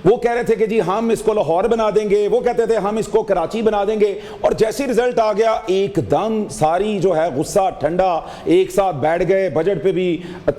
वो कह रहे थे कि जी हम इसको लाहौर बना देंगे, वो कहते थे हम इसको कराची बना देंगे, और जैसे रिजल्ट आ गया एकदम सारी जो है गुस्सा ठंडा, एक साथ बैठ गए, बजट पे भी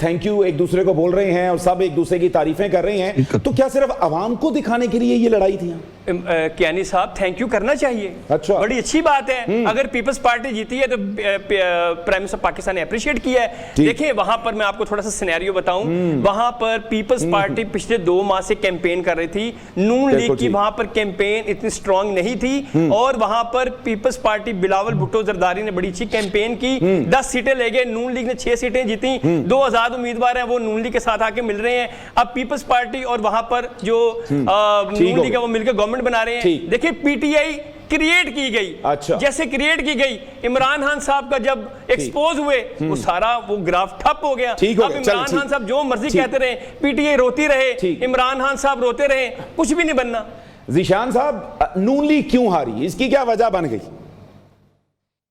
थैंक यू एक दूसरे को बोल रहे हैं और सब एक दूसरे की तारीफें कर रहे हैं। तो क्या सिर्फ आवाम को दिखाने के लिए ये लड़ाई थी? कियानी साहब थैंक यू करना चाहिए, अच्छा, बड़ी अच्छी बात है। अगर पीपल्स पार्टी जीती है तो प्राइम मिनिस्टर पाकिस्तान ने अप्रिशिएट किया है। देखिए वहां पर मैं आपको थोड़ा सा सिनेरियो बताऊं, वहां पर पीपल्स पार्टी पिछले 2 माह से कैंपेन कर रही थी, नून लीग की वहां पर कैंपेन इतनी स्ट्रांग नहीं थी, और वहां पर पीपल्स पार्टी बिलावल भुट्टो जरदारी ने बड़ी अच्छी कैंपेन की, 10 सीटें ले गए, नून लीग ने 6 सीटें जीती, 2 आजाद उम्मीदवार हैं वो नून लीग के साथ आके मिल रहे हैं। अब पीपल्स पार्टी और वहां पर जो नून लीग है वो मिलकर गवर्नमेंट बना रहे हैं। देखिए पीटीआई क्रिएट की गई, अच्छा, जैसे क्रिएट की गई, इमरान खान साहब का जब एक्सपोज हुए वो सारा वो ग्राफ ठप हो गया। अब इमरान खान साहब जो मर्जी कहते रहे, पीटीआई रोती रहे, इमरान खान साहब रोते रहे, कुछ भी नहीं बनना। ज़ीशान साहब, नून लीग क्यों हारी, इसकी क्या वजह बन गई?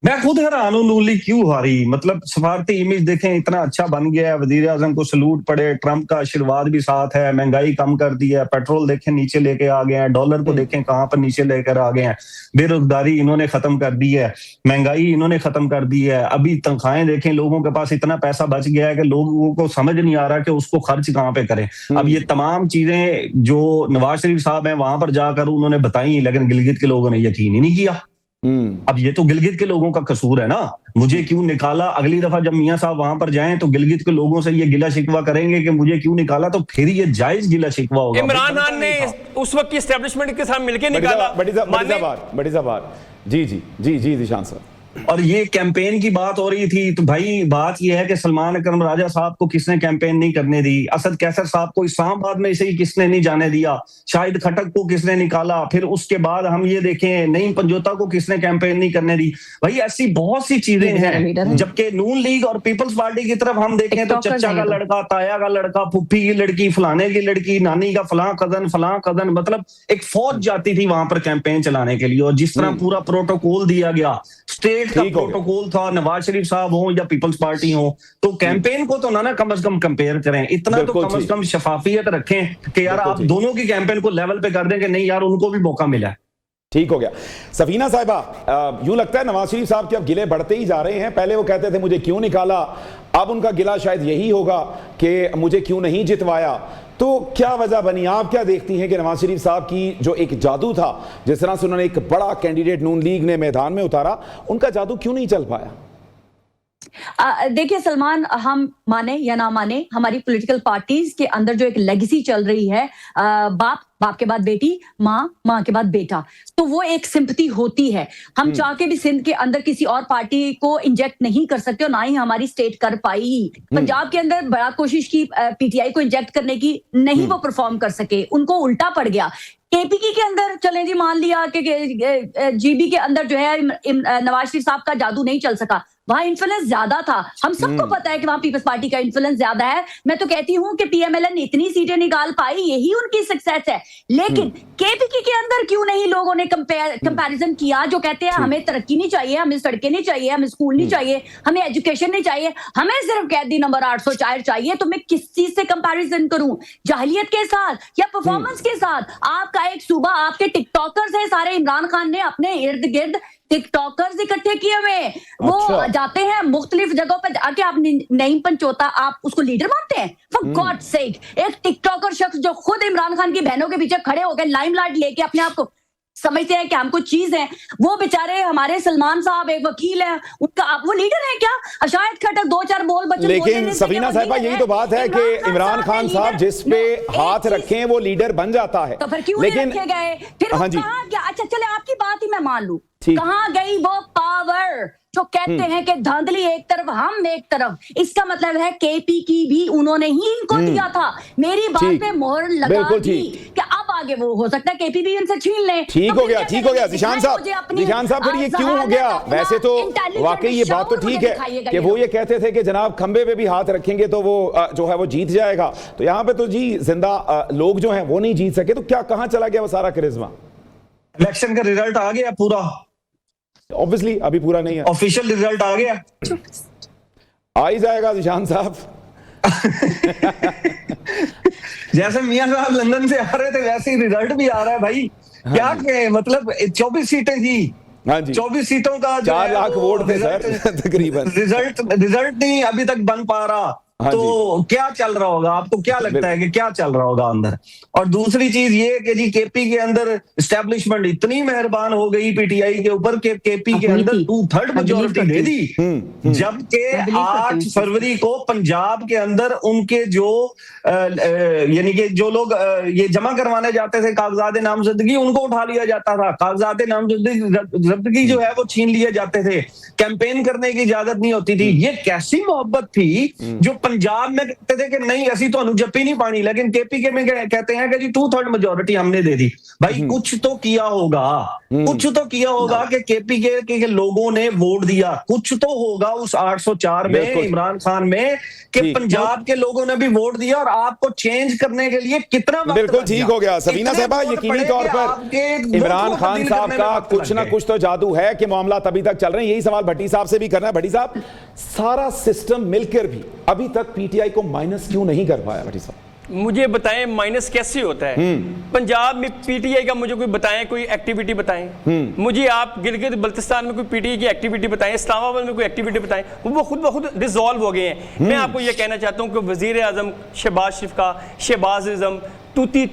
मैं खुद हैरान हूं नून लीग क्यों हारी। मतलब सफारती इमेज देखें, इतना अच्छा बन गया है, वजीर आजम को सलूट पड़े, ट्रंप का आशीर्वाद भी साथ है, महंगाई कम कर दी है, पेट्रोल देखें नीचे लेके आ गए हैं, डॉलर को देखें कहां पर नीचे लेकर आ गए हैं, बेरोजगारी इन्होंने खत्म कर दी है, महंगाई इन्होंने खत्म कर दी है। अभी तनख्वाहें देखें, लोगों के पास इतना पैसा बच गया है कि लोगों को समझ नहीं आ रहा कि उसको खर्च कहां पे करें। अब ये तमाम चीजें जो नवाज शरीफ साहब हैं वहां पर जाकर उन्होंने बताई, लेकिन गिलगित के लोगों ने यकीन ही नहीं किया। अब ये तो गिलगित के लोगों का कसूर है ना, मुझे क्यों निकाला। अगली दफा जब मियां साहब वहां पर जाएं तो गिलगित के लोगों से ये गिला शिकवा करेंगे कि मुझे क्यों निकाला, तो फिर ये जायज गिला शिकवा होगा। इमरान खान ने उस वक्त की एस्टेब्लिशमेंट के साथ मिलकर निकाला। बड़ी जबार जी जी जी जी ज़ीशान साहब। और ये कैंपेन की बात हो रही थी, तो भाई बात ये है कि सलमान अकरम राजा साहब को किसने कैंपेन नहीं करने दी, असद कैसर साहब को इस्लामाबाद में से ही किसने नहीं जाने दिया, शाहिद खटक को किसने निकाला, फिर उसके बाद हम ये देखें नईम पंजोता को किसने कैंपेन नहीं करने दी। भाई ऐसी बहुत सी चीजें हैं। जबकि नून लीग और पीपल्स पार्टी की तरफ हम देखें तो चचा का लड़का, ताया का लड़का, फुफ्फी की लड़की, फलाने की लड़की, नानी का फलां कजन, मतलब एक फौज जाती थी वहां पर कैंपेन चलाने के लिए। और जिस तरह पूरा प्रोटोकॉल दिया गया, स्टेट का प्रोटोकॉल था, नवाज शरीफ साहब हो या पीपल्स पार्टी हो, तो कैंपेन को तो ना कम से कम कंपेयर करें, इतना तो कम से कम शफाफियत रखें कि यार आप दोनों की कैंपेन को लेवल पे कर दें कि नहीं यार उनको भी मौका मिला है। ठीक हो गया। सफीना साहिबा, यूं लगता है नवाज शरीफ साहब के अब गिले बढ़ते ही जा रहे हैं। पहले वो कहते थे मुझे क्यों निकाला, अब उनका गिला शायद यही होगा कि मुझे क्यों नहीं जितवाया। तो क्या वजह बनी, आप क्या देखती हैं कि नवाज शरीफ साहब की जो एक जादू था, जिस तरह से उन्होंने एक बड़ा कैंडिडेट नून लीग ने मैदान में उतारा, उनका जादू क्यों नहीं चल पाया? देखिए सलमान, हम माने या ना माने, हमारी पॉलिटिकल पार्टीज के अंदर जो एक लेगेसी चल रही है, बाप के बाद बेटी, माँ के बाद बेटा, तो वो एक सिंपैथी होती है। हम चाह के भी सिंध के अंदर किसी और पार्टी को इंजेक्ट नहीं कर सकते, और ना ही हमारी स्टेट कर पाई। पंजाब के अंदर बड़ा कोशिश की पीटीआई को इंजेक्ट करने की, नहीं वो परफॉर्म कर सके, उनको उल्टा पड़ गया। केपीके के अंदर चले जी, मान लिया कि जीबी के अंदर जो है नवाज शरीफ साहब का जादू नहीं चल सका, वहां इन्फ्लुएंस ज्यादा था। हम सबको पता है कि वहां पीपल्स पार्टी का इन्फ्लुएंस ज्यादा है। मैं तो कहती हूं कि पीएमएलएन इतनी सीटें निकाल पाई, यही उनकी सक्सेस है। लेकिन केपीके के अंदर क्यों नहीं लोगों ने कंपैरिजन किया, जो कहते हैं हमें तरक्की नहीं चाहिए, हमें सड़कें नहीं चाहिए, हमें स्कूल नहीं चाहिए, हमें एजुकेशन नहीं चाहिए, हमें सिर्फ कैदी नंबर 804 चाहिए। तो मैं किस चीज से कंपैरिजन करूं, जाहिलियत के साथ या परफॉर्मेंस के साथ? आपका एक सूबा, आपके टिकटॉकर्स है सारे, इमरान खान ने अपने इर्द गिर्द टिकटॉकर्स इकट्ठे किए हुए, वो जाते हैं मुख्तलिफ जगहों पर जाके। आप नईम पंचोता, आप उसको लीडर मानते हैं? फॉर गॉड सेक, एक टिकटॉकर शख्स जो खुद इमरान खान की बहनों के पीछे खड़े होकर लाइमलाइट लेके अपने आप को समझते हैं कि हम कुछ चीज है, वो बेचारे हमारे सलमान साहब एक वकील है, उनका वो लीडर है क्या? शायद खटक 2-4 बोल बच्चे, लेकिन सफीना साहिबा यही तो बात है कि इमरान खान साहब जिस पे हाथ रखें वो लीडर बन जाता है। तो फिर क्यों नहीं रखे गए? फिर कहां गया? अच्छा चले आपकी बात ही मैं मान लूं, कहां गई वो पावर जो कहते हैं कि धांधली एक तरफ हम एक तरफ? इसका मतलब है केपी की भी उन्होंने ही इनको दिया था। मेरी बात पे मोहर लगा दी कि अब आगे वो हो सकता है केपी भी इनसे छीन ले। ठीक हो गया, ठीक हो गया ज़ीशान साहब, फिर ये क्यों हो गया? वैसे तो वाकई ये बात तो ठीक है कि वो ये कहते थे कि जनाब खंबे पे भी हाथ रखेंगे तो वो जो है वो जीत जाएगा, तो यहाँ पे तो जी जिंदा लोग जो हैं वो नहीं जीत सके। तो क्या कहाँ चला गया वो सारा करिश्मा? इलेक्शन का रिजल्ट आ गया पूरा, ऑब्वियसली अभी पूरा नहीं है, ऑफिशियल रिजल्ट आ गया, आ ही जाएगा ज़ीशान साहब। जैसे मियां साहब लंदन से आ रहे थे वैसे ही रिजल्ट भी आ रहा है भाई। क्या कहें, मतलब 24 सीटें थी। हाँ जी, 24 सीटों का 4 लाख वोट थे सर तकरीबन। रिजल्ट नहीं अभी तक बन पा रहा। हाँ तो जी। क्या चल रहा होगा, आपको क्या लगता है कि क्या चल रहा होगा अंदर? और दूसरी चीज ये कि जी केपी के अंदर एस्टेब्लिशमेंट इतनी मेहरबान हो गई पीटीआई के ऊपर कि केपी के अंदर 2/3 मेजोरिटी दे दी, जबकि 8 फरवरी को पंजाब के अंदर उनके जो यानी कि जो लोग ये जमा करवाने जाते थे कागजात नामजदगी, उनको उठा लिया जाता था। कागजात नामजदगी जो है वो छीन लिए जाते थे। कैंपेन करने की इजाजत नहीं होती थी। ये कैसी मोहब्बत थी जो पंजाब में कहते थे कि नहीं असी तो जप्पी नहीं पानी, लेकिन केपी के में कहते हैं कि जी 2/3 मेजोरिटी हमने दे दी। भाई कुछ तो किया होगा, कुछ तो किया होगा कि केपी के लोगों ने वोट दिया। कुछ तो होगा उस 804 में इमरान खान में कि पंजाब के लोगों ने भी वोट दिया। और आपको चेंज करने के लिए कितना वक्त बिल्कुल ठीक हो गया सवीना साहबा। यकीनी तौर पर इमरान खान साहब का कुछ ना कुछ तो जादू है कि मामला तभी तक चल रहे हैं। यही सवाल भट्टी साहब से भी करना है। भट्टी साहब, सारा सिस्टम मिलकर भी अभी तक पीटीआई को माइनस क्यों नहीं कर पाया? भट्टी साहब मुझे बताएं माइनस कैसे होता है पंजाब में पीटीआई का? मुझे कोई बताएं, कोई एक्टिविटी बताएं। मुझे आप गिलगित बल्तिस्तान में कोई पीटीआई की एक्टिविटी बताएं, इस्लामाबाद में कोई एक्टिविटी बताएं। वो खुद ब खुद डिसॉल्व हो गए हैं। मैं आपको ये कहना चाहता हूं कि वजीर आजम शहबाज शरीफ का शहबाजिज्म तूती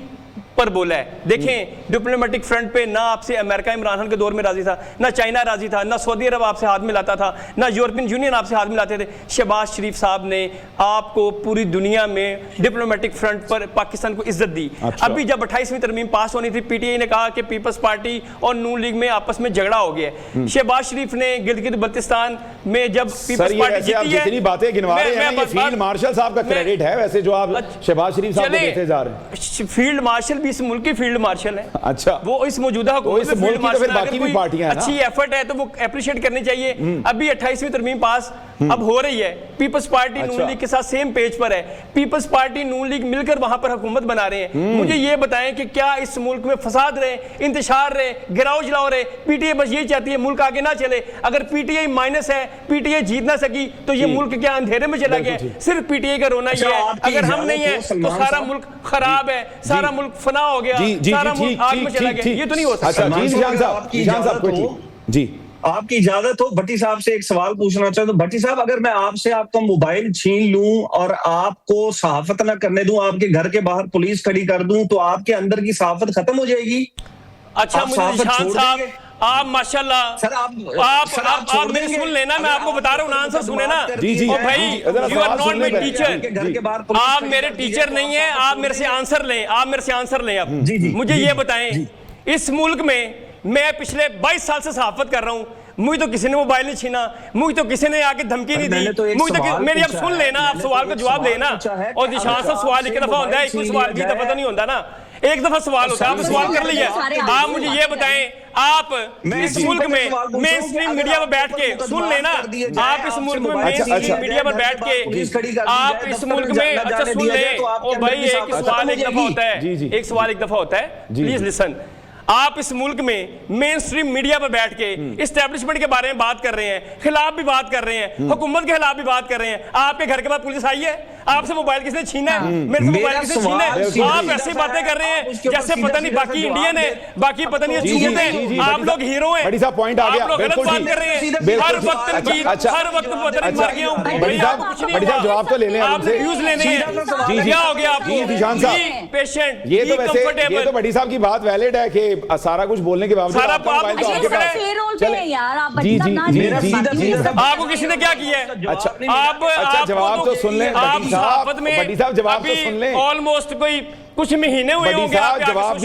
पर बोला है। देखें डिप्लोमेटिक फ्रंट पे ना आपसे अमेरिका इमरान खान के दौर में राजी था, ना चाइना राजी था, ना सऊदी अरब आपसे हाथ मिलाता था, ना यूरोपियन यूनियन आपसे हाथ मिलाते थे। शहबाज शरीफ साहब ने आपको पूरी दुनिया में डिप्लोमेटिक फ्रंट पर पाकिस्तान को इज्जत दी। अच्छा। अभी जब 28वीं तरमीम पास होनी थी, पीटीआई ने कहा कि पीपल्स पार्टी और नून लीग में आपस में झगड़ा हो गया है। शहबाज शरीफ ने गिलगित बल्तिस्तान में जब पीपल्स पार्टी जीती है, जितनी बातें गिनवा रहे हैं ये फील्ड मार्शल साहब का क्रेडिट है वैसे जो आप शहबाज शरीफ साहब को देते जा रहे हैं। फील्ड मार्शल भी इस मुल्क की फील्ड मार्शल है। अच्छा, वो इस मौजूदा हुकूमत में फील्ड मार्शल है। बाकी भी पार्टियां हैं ना, अच्छी एफर्ट है तो वो एप्रिशिएट करनी चाहिए। अभी 28वीं तरमीम पास अब हो रही है। पीपल्स पार्टी नून लीग के साथ सेम पेज पर है। पीपल्स पार्टी नून लीग मिलकर वहां पर हुकूमत बना रहे हैं। मुझे ये बताएं कि क्या इस मुल्क में फसाद रहे, इंतशार रहे, गिराव जलाओ रहे? पीटीआई बस यही चाहती है मुल्क आगे ना चले। अगर पीटीआई माइनस है, पीटीआई जीत ना सकी तो ये मुल्क क्या अंधेरे में चला गया? सिर्फ पीटीआई का रोना ये है। अगर हम नहीं है तो सारा मुल्क खराब है, सारा मुल्क फना हो गया, सारा मुल्क आग में चला गया। ये तो नहीं हो सकता। अच्छा जी निशान साहब, जी आपकी इजाजत हो भट्टी साहब से एक सवाल पूछना चाहता हूं। भट्टी साहब, अगर मैं आपसे आपका मोबाइल छीन लूं और आपको सहाफत ना करने दूं, आपके घर के बाहर पुलिस खड़ी कर दूं, तो आपके अंदर की सहाफत खत्म हो जाएगी? अच्छा मुझे निशान साहब, आप माशाल्लाह सर आप मेरी सुन लेना, मैं आपको बता रहा हूँ, आंसर सुने ना। जी और भाई you are not my teacher, आप मेरे टीचर नहीं है। आप मेरे से आंसर लें, आप मेरे से आंसर लें। अब मुझे ये बताएं, इस मुल्क में मैं पिछले 22 साल से सहाफत कर रहा हूँ, मुझे तो किसी ने मोबाइल नहीं छीना, मुझे तो किसी ने आके धमकी नहीं दी, मुझे तो मेरी अब सुन लेना, आप सवाल का जवाब लेना। और निशान साहब सवाल एक दफा होता है, एक सवाल 20 दफा तो नहीं होता ना, एक दफा सवाल होता है। आप सवाल कर लिया। आप मुझे ये बताएं, आप इस मुल्क में मेन स्ट्रीम मीडिया पर बैठ के सुन लेना, आप इस मुल्क में मेन स्ट्रीम मीडिया पर बैठ के आप इस मुल्क में अच्छा सुन ले। और भाई एक सवाल एक दफा होता है, एक सवाल एक दफा होता है, प्लीज लिसन। आप इस मुल्क में मेन स्ट्रीम मीडिया पर बैठ के इस्टेब्लिशमेंट के बारे में बात कर रहे हैं, खिलाफ भी बात कर रहे हैं, हुकूमत के खिलाफ भी बात कर रहे हैं। आपके घर के बाद पुलिस आई है, आपसे मोबाइल किसने छीना है? मेरे से मोबाइल किसने छीना है? आप ऐसी बातें कर रहे हैं जैसे पता नहीं बाकी इंडियन है, बाकी पता नहीं झूठ है। आप लोग हीरो हैं, पॉइंट आ गया, आप लोग गलत बात कर रहे हैं। हर वक्त हर वक्त पता नहीं मर गया हूं। बड़ी साहब जवाब तो ले लें आप व्यूज लेने हैं। क्या हो गया आपको? निशान साहब पेशेंट, ये तो वैसे ये तो बड़ी साहब की बात वैलिड है कि सारा कुछ बोलने के बावजूद सारा आपको किसी ने क्या किया है? अच्छा आप जवाब तो सुन लें आप सहाफत में बड़ी साहब, जवाब तो सुन लें। ऑलमोस्ट कोई कुछ महीने हुए होंगे। जवाब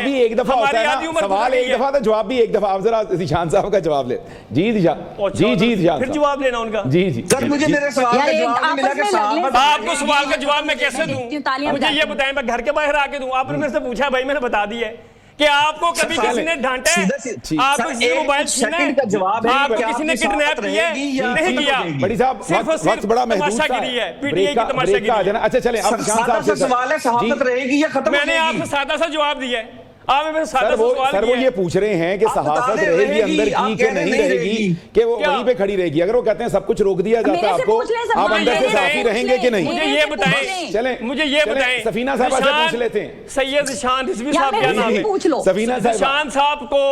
भी एक दफा होता है ना, सवाल एक दफा था, जवाब भी एक दफा। आप जरा निशान साहब का जवाब ले। जी निशान, जी फिर जवाब लेना उनका। जी सर मुझे मेरे सवाल का जवाब नहीं मिला कि सहाफत। आपको सवाल का जवाब मैं कैसे दूं? मुझे ये बताएं, मैं घर के बाहर आके दूं? आपने मेरे से पूछा, भाई मैंने बता दिया कि आपको कभी किसी ने डांटा है? आपको किसी ने मोबाइल छीना है? आपको किसी ने किडनैप किया है? नहीं किया। बड़ी साहब वक्त बड़ा तमाशागिरी है, पीटीआई की तमाशागिरी है। अच्छा चलें, अब निशान साहब से सवाल है, सहाफत रहेगी या खत्म? मैंने आपसे सादा सा जवाब दिया है। आप मेरे से सादा सर सा वो सवाल सर वो किया ये है। पूछ रहे हैं कि आप बता सहाफत रहे रहेगी रहेगी, अंदर आप की कह कि रहे नहीं नहीं रहेगी, रहेगी। कि वो क्या? वहीं पे खड़ी रहेगी। अगर वो कहते हैं सब कुछ रोक दिया जाता है मेरे से आपको, पूछ लें, आप सफीना अंदर से साहब साफी पूछ रहेंगे कि नहीं? मुझे मेरे ये से बताएं, पूछ लें। चलें मुझे ये चलें, बताएं, सफीना साहबा से निशान- पूछ लेते हैं। सैयद निशान रिजवी या साहब क्या मेरे नाम से है? पूछ लो। सफीना साहबा निशान साहब को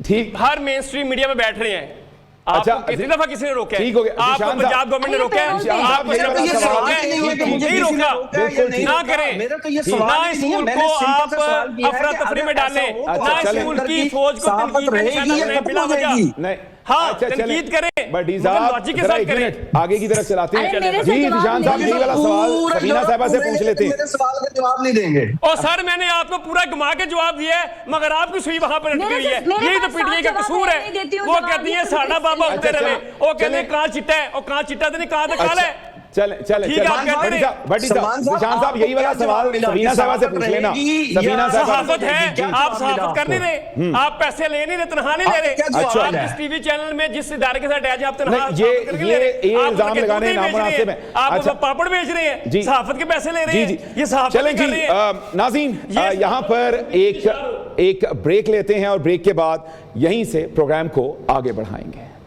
ठीक। हर मेन स्ट्रीम मीडिया में बैठ रहे हैं। अच्छा, आपको कितनी दफा किसी ने रोका है? ठीक हो गया। आपको निशान पंजाब साहब- गवर्नमेंट ने रोका है? निशान साहब, आपको मेरा सिर्फ तो ये किसी ने सवाल रोका ही है? नहीं है कि मुझे नहीं किसी ने रोका। रोका है या नहीं ना रोका। करें। मेरा तो ये ठीक। सवाल ना ही इस नहीं है, मुल्क मैंने को सिंपल आप सा सवाल किया है अफरा कि तफरी में अगर ऐसा डालें। हो तो अच्छा, ना इस चलें। मुल्क की फौज को साफत तनकीद में रहेगी निशाना या बनाएं खत्म बिला हो वजह। जाएगी? नहीं हाँ, अच्छा, चलें। तनकीद करें, बट मगर साहब लॉजिक के जरा साथ एक करें। मिनट आगे की तरफ चलाते हैं। अरे मेरे से जी जवाब निशान साहब नहीं यही वाला सवाल पूरा सफीना जवाब साहबा से पूरे पूछ लेते हैं। मेरे सवाल का जवाब नहीं देंगे। और सर मैंने आपको पूरा घुमा के जवाब दिया है, मगर आपकी सुई वहां पर अटकी मेरे हुई से- है। मेरे यही तो पास पीटीआई का जवाब कसूर मैं है। नहीं देती हूँ वो जवाब, कहती ये है तो साड़ा बाबा अच्छा, होते रहे, चलें। वो कहते हैं चलें। कहाँ चिट्टा है और कहाँ चिट्टा तो नहीं, कहाँ तो काला है। चले चले ठीक है, आप कहते बड़ी हैं। साहब बड़ी साहब सलमान साहब, निशान साहब आपको यही वाला क्या जवाब सवाल मिला? सफीना साहबा से सहाफत पूछ लेना। रहेगी सफीना या साहब सहाफत है, क्या आप जवाब मिला सहाफत कर नहीं आपको? रहे, आप पैसे ले नहीं रहे, तनख्वाह नहीं ले आपको रहे। क्या जवाब अच्छा, मिला आप है? जिस टीवी चैनल में जिस इदारे के साथ अटैच है, आप तनख्वाह नहीं, सहाफत करके ले रहे हैं। ये आप इल्जाम उनके लगाने दूध नहीं बेच नामुनासिब रहे है। हैं, आप अच्छा। उनका पापड़ बेच रहे जी। हैं, सहाफत के पैसे ले रहे जी हैं, जी ये सहाफत चलें कर जी रहे हैं। नाज़रीन ये- यहाँ पर एक ब्रेक लेते हैं और ब्रेक के बाद यहीं से प्रोग्राम को आगे बढ़ाएंगे।